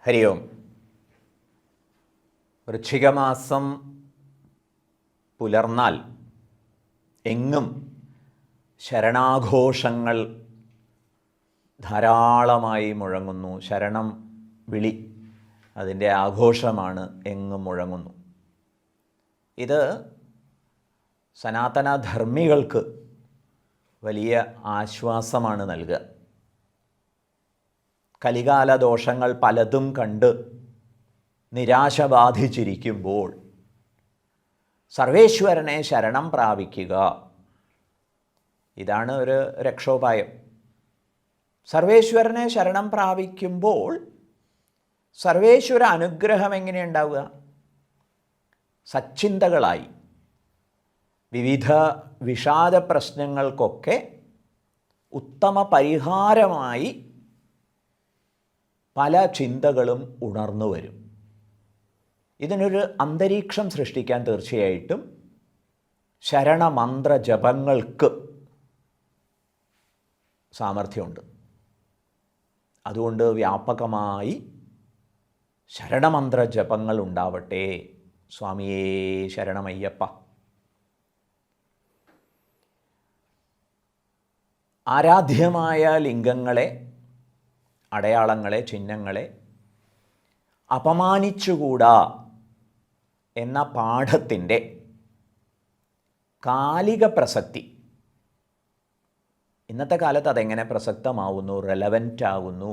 ഹരി ഓം. വൃശ്ചികമാസം പുലർന്നാൽ എങ്ങും ശരണാഘോഷങ്ങൾ ധാരാളമായി മുഴങ്ങുന്നു. ശരണം വിളി, അതിൻ്റെ ആഘോഷമാണ് എങ്ങും മുഴങ്ങുന്നു. ഇത് സനാതനധർമ്മികൾക്ക് വലിയ ആശ്വാസമാണ് നൽകുക. കലികാല ദോഷങ്ങൾ പലതും കണ്ട് നിരാശ ബാധിച്ചിരിക്കുമ്പോൾ സർവേശ്വരനെ ശരണം പ്രാപിക്കുക, ഇതാണ് ഒരു രക്ഷോപായം. സർവേശ്വരനെ ശരണം പ്രാപിക്കുമ്പോൾ സർവേശ്വര അനുഗ്രഹം എങ്ങനെയുണ്ടാവുക? സച്ചിന്തകളായി വിവിധ വിഷാദ പ്രശ്നങ്ങൾക്കൊക്കെ ഉത്തമ പരിഹാരമായി പല ചിന്തകളും ഉണർന്നു വരും. ഇതിനൊരു അന്തരീക്ഷം സൃഷ്ടിക്കാൻ തീർച്ചയായിട്ടും ശരണമന്ത്ര ജപങ്ങൾക്ക് സാമർഥ്യമുണ്ട്. അതുകൊണ്ട് വ്യാപകമായി ശരണമന്ത്ര ജപങ്ങൾ ഉണ്ടാവട്ടെ. സ്വാമിയേ ശരണമയ്യപ്പ. ആരാധ്യമായ ലിംഗങ്ങളെ, അടയാളങ്ങളെ, ചിഹ്നങ്ങളെ അപമാനിച്ചുകൂടാ എന്ന പാഠത്തിൻ്റെ കാലിക പ്രസക്തി ഇന്നത്തെ കാലത്ത് അതെങ്ങനെ പ്രസക്തമാവുന്നു, റെലവൻ്റ് ആകുന്നു,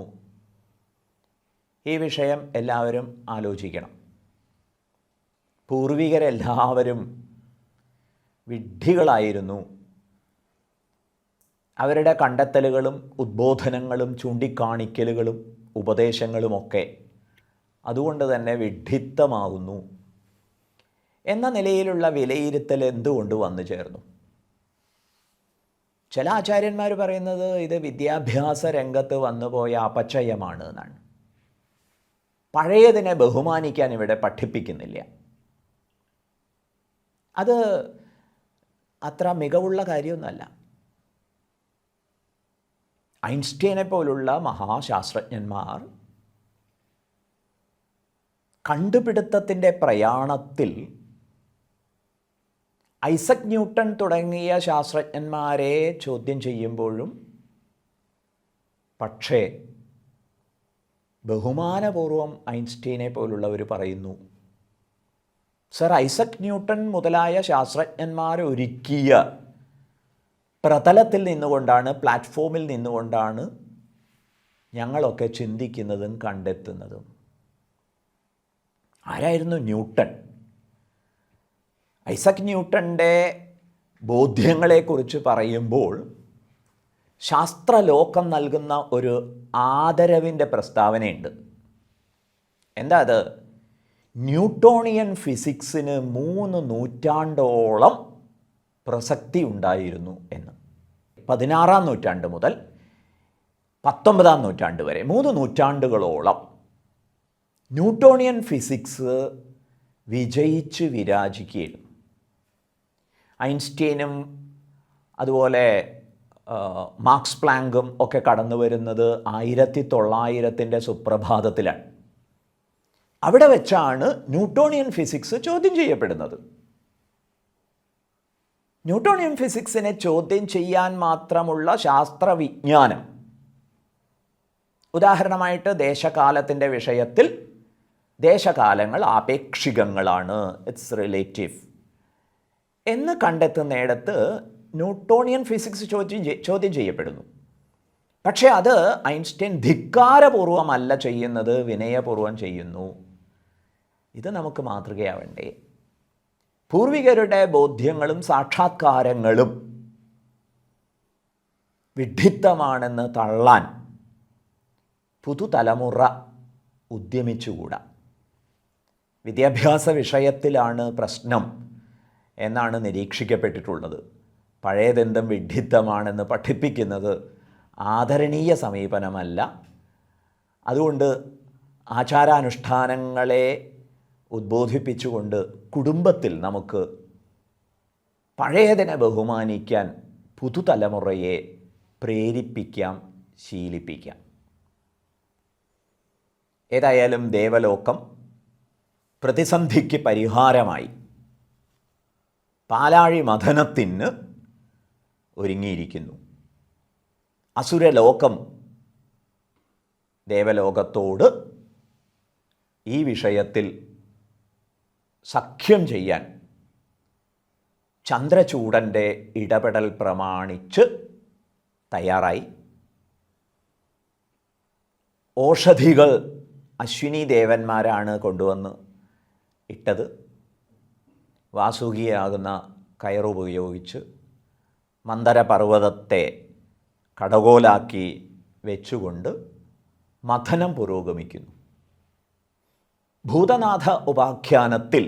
ഈ വിഷയം എല്ലാവരും ആലോചിക്കണം. പൂർവികരെല്ലാവരും വിഡ്ഢികളായിരുന്നു. അവരുടെ കണ്ടെത്തലുകളും ഉദ്ബോധനങ്ങളും ചൂണ്ടിക്കാണിക്കലുകളും ഉപദേശങ്ങളുമൊക്കെ അതുകൊണ്ട് തന്നെ വിഡ്ഢിത്തമാകുന്നു എന്ന നിലയിലുള്ള വിലയിരുത്തൽ എന്തുകൊണ്ട് വന്നു ചേർന്നു? ചില ആചാര്യന്മാർ പറയുന്നത് ഇത് വിദ്യാഭ്യാസ രംഗത്ത് വന്നുപോയ അപചയമാണ് എന്നാണ്. പഴയതിനെ ബഹുമാനിക്കാൻ ഇവിടെ പഠിപ്പിക്കുന്നില്ല. അത് അത്ര മികവുള്ള കാര്യമൊന്നുമല്ല. ഐൻസ്റ്റീനെ പോലുള്ള മഹാശാസ്ത്രജ്ഞന്മാർ കണ്ടുപിടുത്തത്തിൻ്റെ പ്രയാണത്തിൽ ഐസക് ന്യൂട്ടൺ തുടങ്ങിയ ശാസ്ത്രജ്ഞന്മാരെ ചോദ്യം ചെയ്യുമ്പോഴും പക്ഷേ ബഹുമാനപൂർവം ഐൻസ്റ്റീനെ പോലുള്ളവർ പറയുന്നു, സർ ഐസക് ന്യൂട്ടൺ മുതലായ ശാസ്ത്രജ്ഞന്മാർ ഒരുക്കിയ പ്രതലത്തിൽ നിന്നുകൊണ്ടാണ്, പ്ലാറ്റ്ഫോമിൽ നിന്നുകൊണ്ടാണ് ഞങ്ങളൊക്കെ ചിന്തിക്കുന്നതും കണ്ടെത്തുന്നതും. ആരായിരുന്നു ന്യൂട്ടൺ? ഐസക് ന്യൂട്ടൻ്റെ ബോധ്യങ്ങളെക്കുറിച്ച് പറയുമ്പോൾ ശാസ്ത്രലോകം നൽകുന്ന ഒരു ആദരവിൻ്റെ പ്രസ്താവനയുണ്ട്. എന്താ അത്? ന്യൂട്ടോണിയൻ ഫിസിക്സിന് 3 നൂറ്റാണ്ടോളം പ്രസക്തി ഉണ്ടായിരുന്നു എന്ന്. 16-ാം നൂറ്റാണ്ട് മുതൽ 19-ാം നൂറ്റാണ്ട് വരെ 3 നൂറ്റാണ്ടുകളോളം ന്യൂട്ടോണിയൻ ഫിസിക്സ് വിജയിച്ച് വിരാജിക്കുകയായിരുന്നു. ഐൻസ്റ്റീനും അതുപോലെ മാക്സ് പ്ലാങ്കും ഒക്കെ കടന്നു വരുന്നത് 1900-ൻ്റെ സുപ്രഭാതത്തിലാണ്. അവിടെ വെച്ചാണ് ന്യൂട്ടോണിയൻ ഫിസിക്സ് ചോദ്യം ചെയ്യപ്പെടുന്നത്. ന്യൂട്ടോണിയൻ ഫിസിക്സിനെ ചോദ്യം ചെയ്യാൻ മാത്രമുള്ള ശാസ്ത്രവിജ്ഞാനം, ഉദാഹരണമായിട്ട് ദേശകാലത്തിൻ്റെ വിഷയത്തിൽ ദേശകാലങ്ങൾ ആപേക്ഷികങ്ങളാണ്, ഇറ്റ്സ് റിലേറ്റീവ് എന്ന് കണ്ടെത്തുന്നിടത്ത് ന്യൂട്ടോണിയൻ ഫിസിക്സ് ചോദ്യം ചെയ്യപ്പെടുന്നു. പക്ഷേ അത് ഐൻസ്റ്റൈൻ ധിക്കാരപൂർവമല്ല ചെയ്യുന്നത്, വിനയപൂർവം ചെയ്യുന്നു. ഇത് നമുക്ക് മാതൃകയാവണ്ടേ? പൂർവികരുടെ ബോധ്യങ്ങളും സാക്ഷാത്കാരങ്ങളും വിഡ്ഢിത്തമാണെന്ന് തള്ളാൻ പുതുതലമുറ ഉദ്യമിച്ചുകൂടാ. വിദ്യാഭ്യാസ വിഷയത്തിലാണ് പ്രശ്നം എന്നാണ് നിരീക്ഷിക്കപ്പെട്ടിട്ടുള്ളത്. പഴയതെന്തും വിഡ്ഢിത്തമാണെന്ന് പഠിപ്പിക്കുന്നത് ആദരണീയ സമീപനമല്ല. അതുകൊണ്ട് ആചാരാനുഷ്ഠാനങ്ങളെ ഉദ്ബോധിപ്പിച്ചുകൊണ്ട് കുടുംബത്തിൽ നമുക്ക് പഴയതിനെ ബഹുമാനിക്കാൻ പുതുതലമുറയെ പ്രേരിപ്പിക്കാം, ശീലിപ്പിക്കാം. ഏതായാലും ദേവലോകം പ്രതിസന്ധിക്ക് പരിഹാരമായി പാലാഴി മഥനത്തിന് ഒരുങ്ങിയിരിക്കുന്നു. അസുരലോകം ദേവലോകത്തോട് ഈ വിഷയത്തിൽ സഖ്യം ചെയ്യാൻ ചന്ദ്രചൂഡൻ്റെ ഇടപെടൽ പ്രമാണിച്ച് തയ്യാറായി. ഓഷധികൾ അശ്വിനി ദേവന്മാരാണ് കൊണ്ടുവന്ന് ഇട്ടത്. വാസുകിയാകുന്ന കയറുപയോഗിച്ച് മന്ദരപർവ്വതത്തെ കടകോലാക്കി വെച്ചുകൊണ്ട് മഥനം പുരോഗമിക്കുന്നു. ഭൂതനാഥ ഉപാഖ്യാനത്തിൽ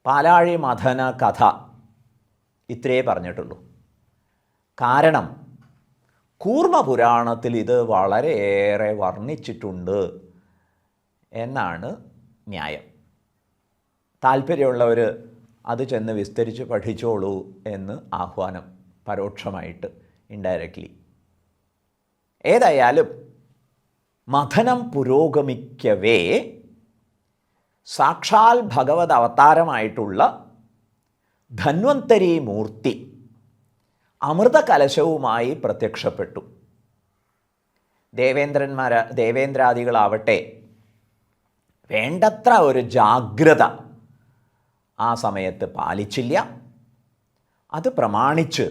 പാലാഴി മഥന കഥ ഇത്രയേ പറഞ്ഞിട്ടുള്ളൂ. കാരണം കൂർമ്മപുരാണത്തിൽ ഇത് വളരെയേറെ വർണ്ണിച്ചിട്ടുണ്ട് എന്നാണ് ന്യായം. താല്പര്യമുള്ളവർ അത് ചെന്ന് വിസ്തരിച്ച് പഠിച്ചോളൂ എന്ന് ആഹ്വാനം പരോക്ഷമായിട്ട്, ഇൻഡയറക്റ്റ്ലി. ഏതായാലും മഥനം പുരോഗമിക്കവേ സാക്ഷാൽ ഭഗവത് അവതാരമായിട്ടുള്ള ധന്വന്തരി മൂർത്തി അമൃതകലശവുമായി പ്രത്യക്ഷപ്പെട്ടു. ദേവേന്ദ്രാദികളാവട്ടെ വേണ്ടത്ര ഒരു ജാഗ്രത ആ സമയത്ത് പാലിച്ചില്ല. അത് പ്രമാണിച്ച്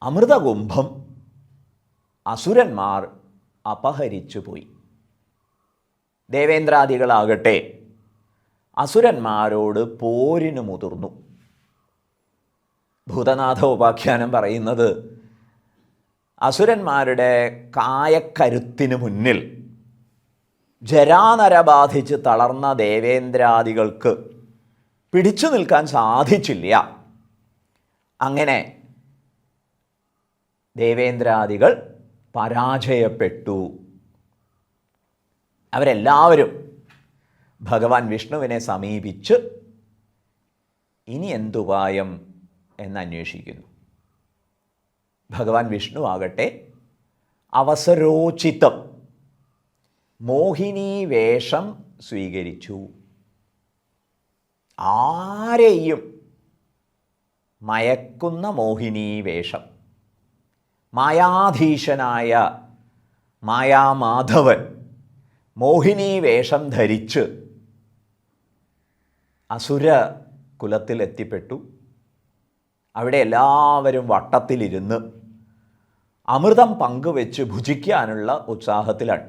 അമൃതകുംഭം അസുരന്മാർ അപഹരിച്ചു പോയി. ദേവേന്ദ്രാദികളാകട്ടെ അസുരന്മാരോട് പോരിന് മുതിർന്നു. ഭൂതനാഥ ഉപാഖ്യാനം പറയുന്നത് അസുരന്മാരുടെ കായക്കരുത്തിന് മുന്നിൽ ജരാനര ബാധിച്ച് തളർന്ന ദേവേന്ദ്രാദികൾക്ക് പിടിച്ചു നിൽക്കാൻ സാധിച്ചില്ല. അങ്ങനെ ദേവേന്ദ്രാദികൾ പരാജയപ്പെട്ടു. അവരെല്ലാവരും ഭഗവാൻ വിഷ്ണുവിനെ സമീപിച്ച് ഇനി എന്തുപായം എന്നന്വേഷിക്കുന്നു. ഭഗവാൻ വിഷ്ണു ആകട്ടെ അവസരോചിതം മോഹിനി വേഷം സ്വീകരിച്ചു. ആരെയും മയക്കുന്ന മോഹിനി വേഷം. മായാധീശനായ മായാമാധവൻ മോഹിനി വേഷം ധരിച്ച് അസുര കുലത്തിലെത്തിപ്പെട്ടു. അവിടെ എല്ലാവരും വട്ടത്തിലിരുന്ന് അമൃതം പങ്കുവെച്ച് ഭുജിക്കാനുള്ള ഉത്സാഹത്തിലാണ്.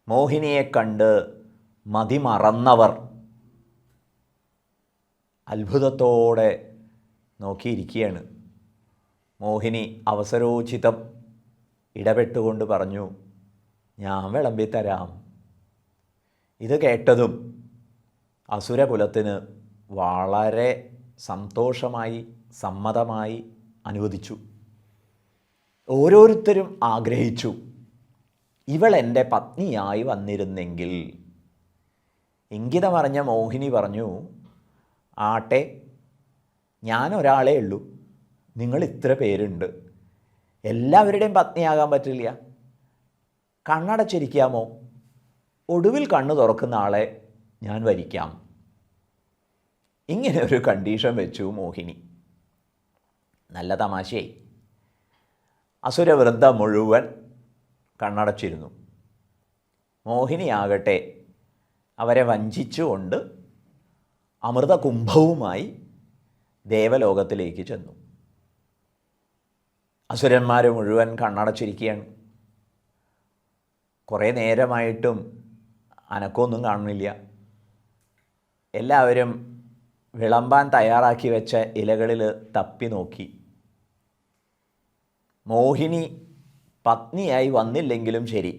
മോഹിനിയെ കണ്ട് മതിമറന്നവർ അത്ഭുതത്തോടെ നോക്കിയിരിക്കുകയാണ്. മോഹിനി അവസരോചിതം ഇടപെട്ടുകൊണ്ട് പറഞ്ഞു, ഞാൻ വിളമ്പിത്തരാം. ഇത് കേട്ടതും അസുരകുലത്തിന് വളരെ സന്തോഷമായി, സമ്മതമായി, അനുവദിച്ചു. ഓരോരുത്തരും ആഗ്രഹിച്ചു, ഇവൾ എൻ്റെ പത്നിയായി വന്നിരുന്നെങ്കിൽ. ഇംഗിതമറിഞ്ഞ മോഹിനി പറഞ്ഞു, ആട്ടെ, ഞാനൊരാളേ ഉള്ളൂ, നിങ്ങൾ ഇത്ര പേരുണ്ട്, എല്ലാവരുടെയും പത്നിയാകാൻ പറ്റില്ല. കണ്ണടച്ചിരിക്കാമോ? ഒടുവിൽ കണ്ണ് തുറക്കുന്ന ആളെ ഞാൻ വരിക്കാം. ഇങ്ങനെ ഒരു കണ്ടീഷൻ വെച്ചു മോഹിനി. നല്ല തമാശയായി. അസുരവൃന്ദം മുഴുവൻ കണ്ണടച്ചിരുന്നു. മോഹിനിയാകട്ടെ അവരെ വഞ്ചിച്ചുകൊണ്ട് അമൃതകുംഭവുമായി ദേവലോകത്തിലേക്ക് ചെന്നു. അസുരന്മാർ മുഴുവൻ കണ്ണടച്ചിരിക്കുകയാണ്. കുറേ നേരമായിട്ടും അനക്കമൊന്നും കാണുന്നില്ല. എല്ലാവരും വിളമ്പാൻ തയ്യാറാക്കി വെച്ച ഇലകളിൽ തപ്പി നോക്കി. മോഹിനി പത്നിയായി വന്നില്ലെങ്കിലും ശരി,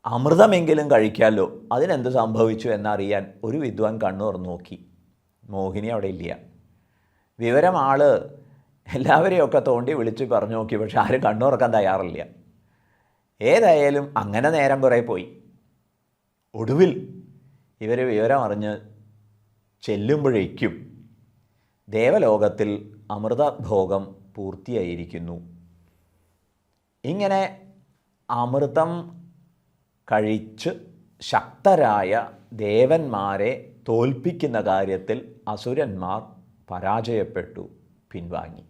അമൃതമെങ്കിലും കഴിക്കാമല്ലോ, അതിനെന്ത് സംഭവിച്ചു എന്നറിയാൻ ഒരു വിദ്വാൻ കണ്ണു തുറന്നു നോക്കി. മോഹിനി അവിടെ ഇല്ല. വിവരം എല്ലാവരെയൊക്കെ തോണ്ടി വിളിച്ച് പറഞ്ഞു നോക്കി, പക്ഷെ ആരും കണ്ണു തുറക്കാൻ തയ്യാറില്ല. ഏതായാലും അങ്ങനെ നേരം കുറേ പോയി. ഒടുവിൽ ഇവർ വിവരം അറിഞ്ഞ് ചെല്ലുമ്പോഴേക്കും ദേവലോകത്തിൽ അമൃതഭോഗം പൂർത്തിയായിരിക്കുന്നു. ഇങ്ങനെ അമൃതം കഴിച്ച് ശക്തരായ ദേവന്മാരെ തോൽപ്പിക്കുന്ന കാര്യത്തിൽ അസുരന്മാർ പരാജയപ്പെട്ടു, പിൻവാങ്ങി.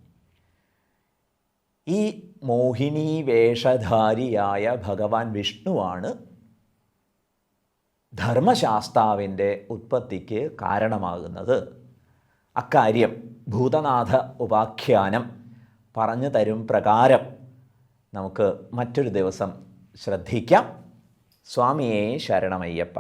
ഈ മോഹിനി വേഷധാരിയായ ഭഗവാൻ വിഷ്ണുവാണ് ധർമ്മശാസ്താവിൻ്റെ ഉത്പത്തിക്ക് കാരണമാകുന്നത്. അക്കാര്യം ഭൂതനാഥ ഉപാഖ്യാനം പറഞ്ഞു തരും പ്രകാരം നമുക്ക് മറ്റൊരു ദിവസം ശ്രദ്ധിക്കാം. സ്വാമിയേ ശരണമയ്യപ്പ.